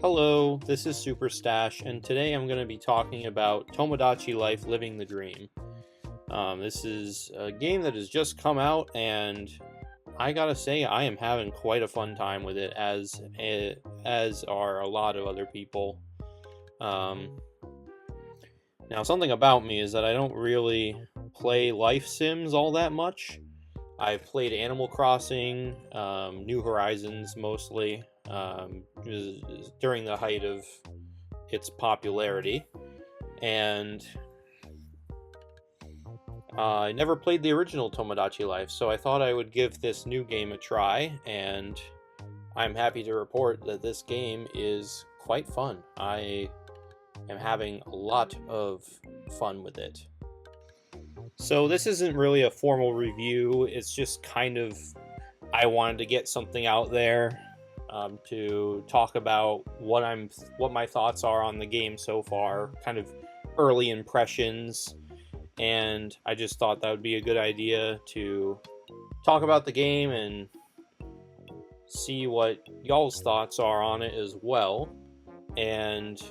Hello, this is Super Stash, and today I'm going to be talking about Tomodachi Life Living the Dream. This is a game that has just come out, and I gotta say, I am having quite a fun time with it, as are a lot of other people. Now, something about me is that I don't really play life sims all that much. I've played Animal Crossing, New Horizons mostly, during the height of its popularity, and I never played the original Tomodachi Life, so I thought I would give this new game a try, and I'm happy to report that this game is quite fun. I am having a lot of fun with it. So this isn't really a formal review, it's just kind of, I wanted to get something out there to talk about what my thoughts are on the game so far, kind of early impressions, and I just thought that would be a good idea to talk about the game and see what y'all's thoughts are on it as well. And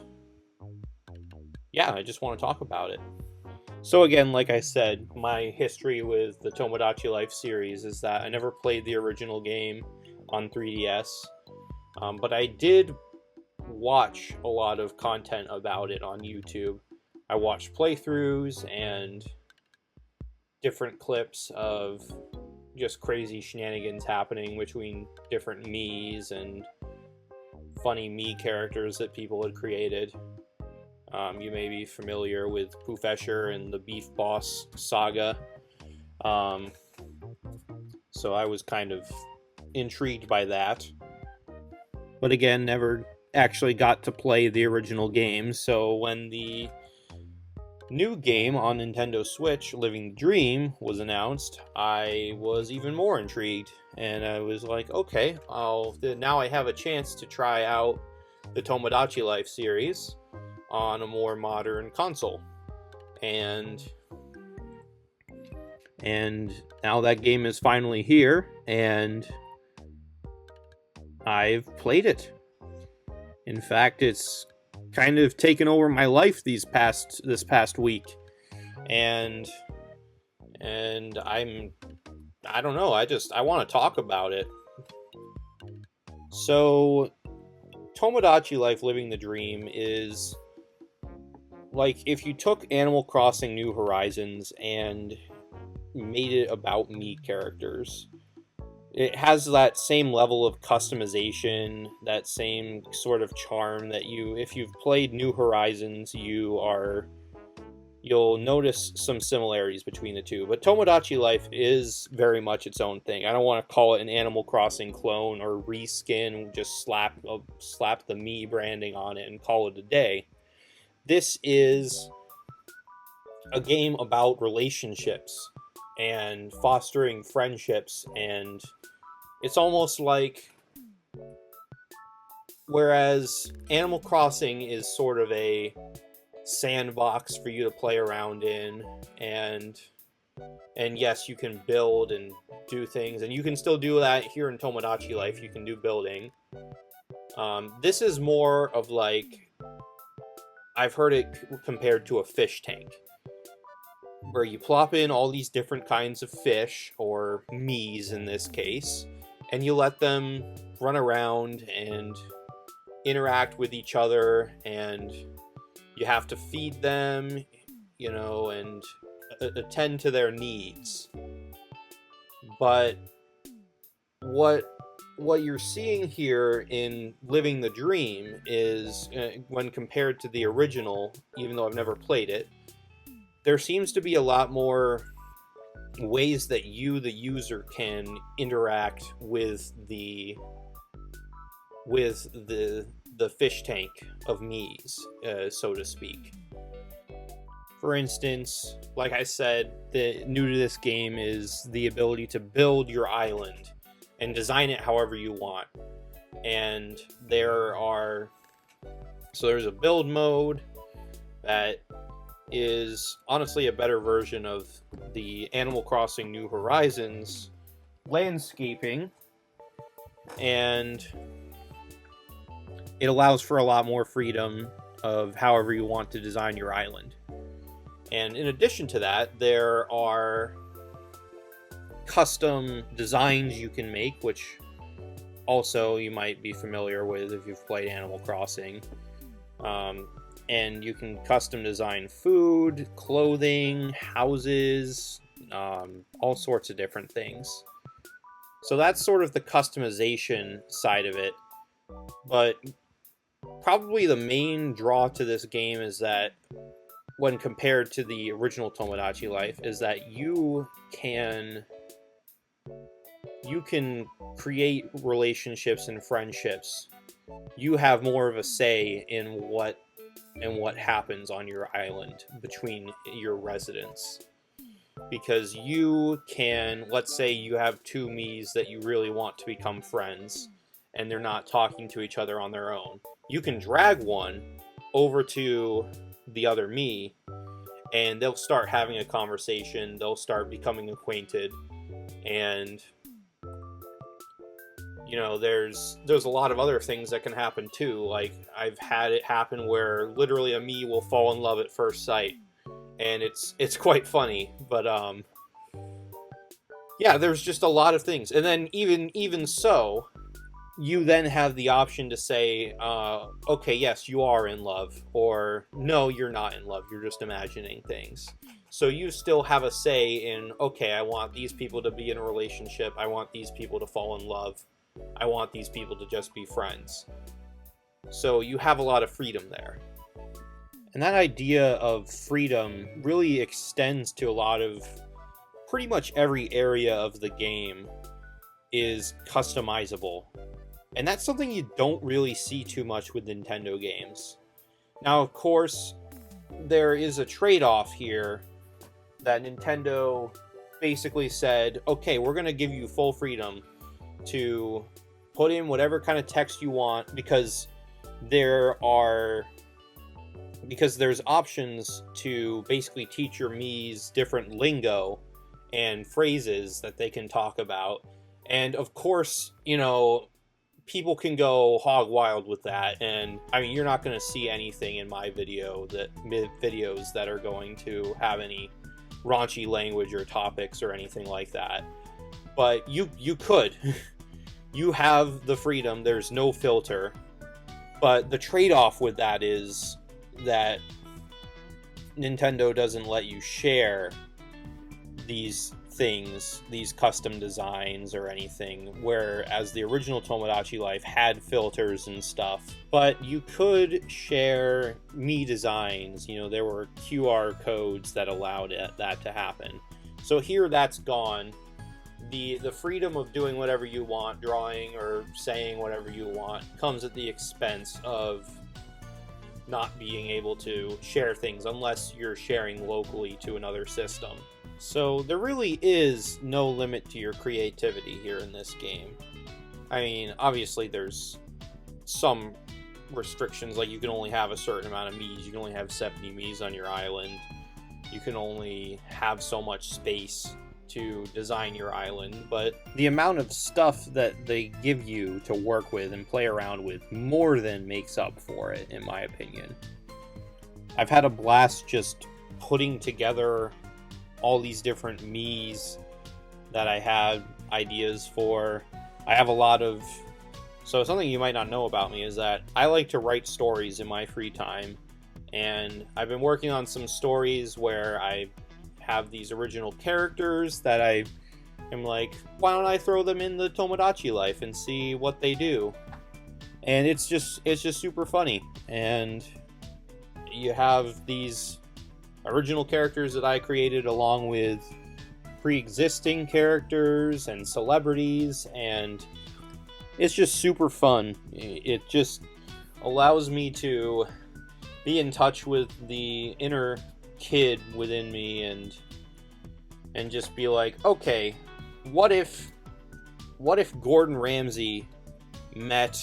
yeah, I just want to talk about it. So again, like I said, my history with the Tomodachi Life series is that I never played the original game on 3DS, but I did watch a lot of content about it on YouTube. I watched playthroughs and different clips of just crazy shenanigans happening between different Miis and funny Mii characters that people had created. You may be familiar with Poofesher and the Beef Boss saga. So I was kind of intrigued by that. But again, never actually got to play the original game, so when the new game on Nintendo Switch, Living the Dream, was announced, I was even more intrigued, and I was like, okay, now I have a chance to try out the Tomodachi Life series on a more modern console. And now that game is finally here, and I've played it. In fact, it's kind of taken over my life this past week, and I don't know, I want to talk about it. So Tomodachi Life Living the Dream is like if you took Animal Crossing New Horizons and made it about Mii characters. It has that same level of customization, that same sort of charm that if you've played New Horizons, you'll notice some similarities between the two. But Tomodachi Life is very much its own thing. I don't want to call it an Animal Crossing clone or reskin, just slap the Mii branding on it and call it a day. This is a game about relationships and fostering friendships, and it's almost like, whereas Animal Crossing is sort of a sandbox for you to play around in, and yes, you can build and do things, and you can still do that here in Tomodachi Life. You can do building. This is more of like, I've heard it compared to a fish tank, where you plop in all these different kinds of fish, or Miis in this case, and you let them run around and interact with each other, and you have to feed them, and attend to their needs. But what you're seeing here in Living the Dream is, when compared to the original, even though I've never played it, there seems to be a lot more ways that you, the user, can interact with the fish tank of Miis, so to speak. For instance, like I said, the new to this game is the ability to build your island and design it however you want. And there's a build mode that is honestly a better version of the Animal Crossing New Horizons landscaping, and it allows for a lot more freedom of however you want to design your island. And in addition to that, there are custom designs you can make, which also you might be familiar with if you've played Animal Crossing. And you can custom design food, clothing, houses, all sorts of different things. So that's sort of the customization side of it. But probably the main draw to this game is that, when compared to the original Tomodachi Life, is that you can create relationships and friendships. You have more of a say in what happens on your island between your residents. Because you can, let's say you have two Miis that you really want to become friends, and they're not talking to each other on their own. You can drag one over to the other Mii, and they'll start having a conversation, they'll start becoming acquainted, and you know, there's a lot of other things that can happen too. Like, I've had it happen where literally a Mii will fall in love at first sight, and it's quite funny. But yeah, there's just a lot of things. And then even so, you then have the option to say, okay, yes, you are in love, or no, you're not in love, you're just imagining things. So you still have a say in, okay, I want these people to be in a relationship, I want these people to fall in love, I want these people to just be friends. So you have a lot of freedom there. And that idea of freedom really extends to a lot of, pretty much every area of the game is customizable. And that's something you don't really see too much with Nintendo games. Now, of course, there is a trade-off here that Nintendo basically said, okay, we're going to give you full freedom to put in whatever kind of text you want, because there's options to basically teach your Mii's different lingo and phrases that they can talk about. And of course, you know, people can go hog wild with that, and I mean, you're not going to see anything in my videos that are going to have any raunchy language or topics or anything like that. But you could. You have the freedom, there's no filter. But the trade-off with that is that Nintendo doesn't let you share these things, these custom designs or anything, whereas the original Tomodachi Life had filters and stuff. But you could share Mii designs, you know, there were QR codes that allowed that to happen. So here that's gone. The freedom of doing whatever you want, drawing or saying whatever you want, comes at the expense of not being able to share things unless you're sharing locally to another system. So there really is no limit to your creativity here in this game. I mean, obviously there's some restrictions, like you can only have a certain amount of Miis, you can only have 70 Miis on your island, you can only have so much space to design your island, but the amount of stuff that they give you to work with and play around with more than makes up for it, in my opinion. I've had a blast just putting together all these different Miis that I had ideas for. I have a lot of... So something you might not know about me is that I like to write stories in my free time, and I've been working on some stories where I have these original characters that I am like, why don't I throw them in the Tomodachi Life and see what they do? And it's just super funny. And you have these original characters that I created along with pre-existing characters and celebrities, and it's just super fun. It just allows me to be in touch with the inner kid within me and just be like, okay, what if Gordon Ramsay met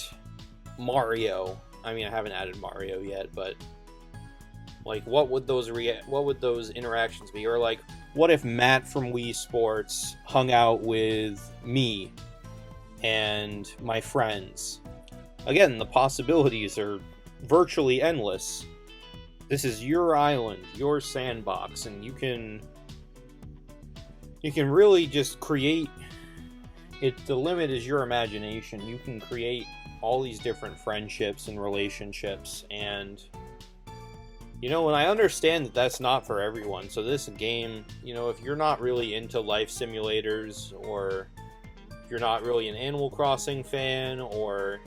Mario? I mean, I haven't added Mario yet, but like, what would those interactions be? Or like, what if Matt from Wii Sports hung out with me and my friends? again, the possibilities are virtually endless. This is your island, your sandbox, and you can really just create it. The limit is your imagination. You can create all these different friendships and relationships, and and I understand that that's not for everyone. So this game, if you're not really into life simulators, or if you're not really an Animal Crossing fan, or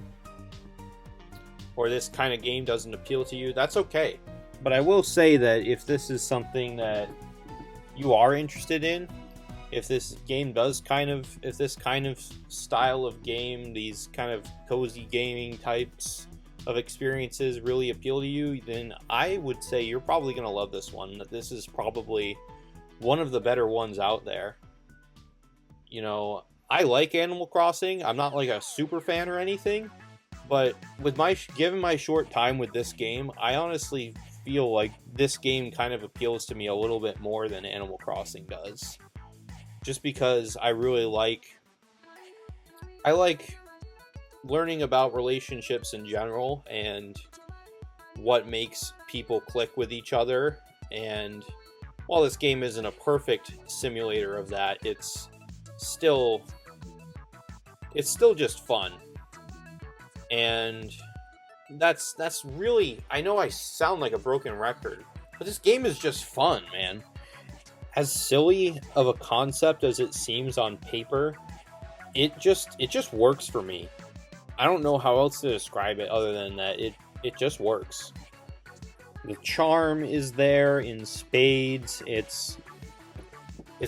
this kind of game doesn't appeal to you, that's okay. But I will say that if this is something that you are interested in, if this kind of style of game, these kind of cozy gaming types of experiences really appeal to you, then I would say you're probably going to love this one. That this is probably one of the better ones out there. I like Animal Crossing. I'm not like a super fan or anything, but with given my short time with this game, I honestly feel like this game kind of appeals to me a little bit more than Animal Crossing does. Just because I really like learning about relationships in general and what makes people click with each other. And while this game isn't a perfect simulator of that, it's still just fun. And that's really, I know I sound like a broken record, but this game is just fun, man. As silly of a concept as it seems on paper, it just works for me. I don't know how else to describe it other than that it just works. The charm is there in spades. It's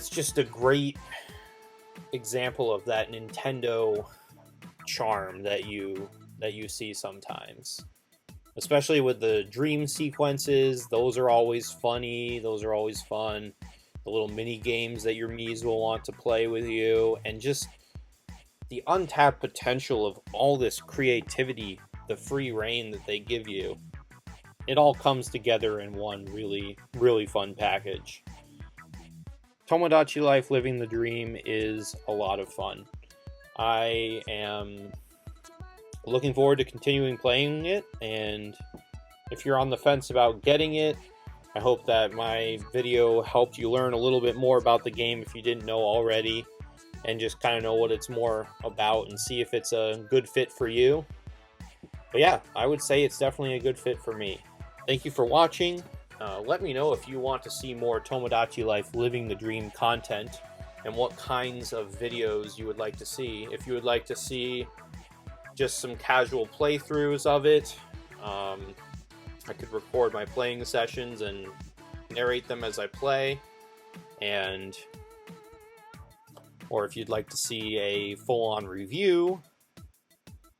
just a great example of that Nintendo charm that you see sometimes. Especially with the dream sequences, those are always funny, those are always fun. The little mini games that your Miis will want to play with you, and just the untapped potential of all this creativity, the free reign that they give you. It all comes together in one really, really fun package. Tomodachi Life Living the Dream is a lot of fun. I am looking forward to continuing playing it, and if you're on the fence about getting it, I hope that my video helped you learn a little bit more about the game if you didn't know already, and just kind of know what it's more about and see if it's a good fit for you. But yeah, I would say it's definitely a good fit for me. Thank you for watching. Let me know if you want to see more Tomodachi Life Living the Dream content and what kinds of videos you would like to see. If you would like to see just some casual playthroughs of it, I could record my playing sessions and narrate them as I play, or if you'd like to see a full-on review,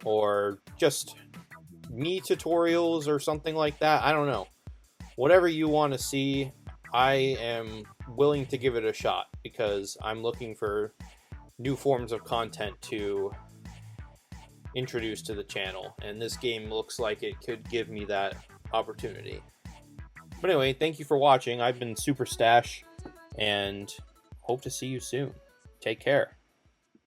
or just me tutorials or something like that, I don't know. Whatever you want to see, I am willing to give it a shot, because I'm looking for new forms of content to introduce to the channel, and this game looks like it could give me that opportunity. But anyway, thank you for watching. I've been Super Stash, and hope to see you soon. Take care.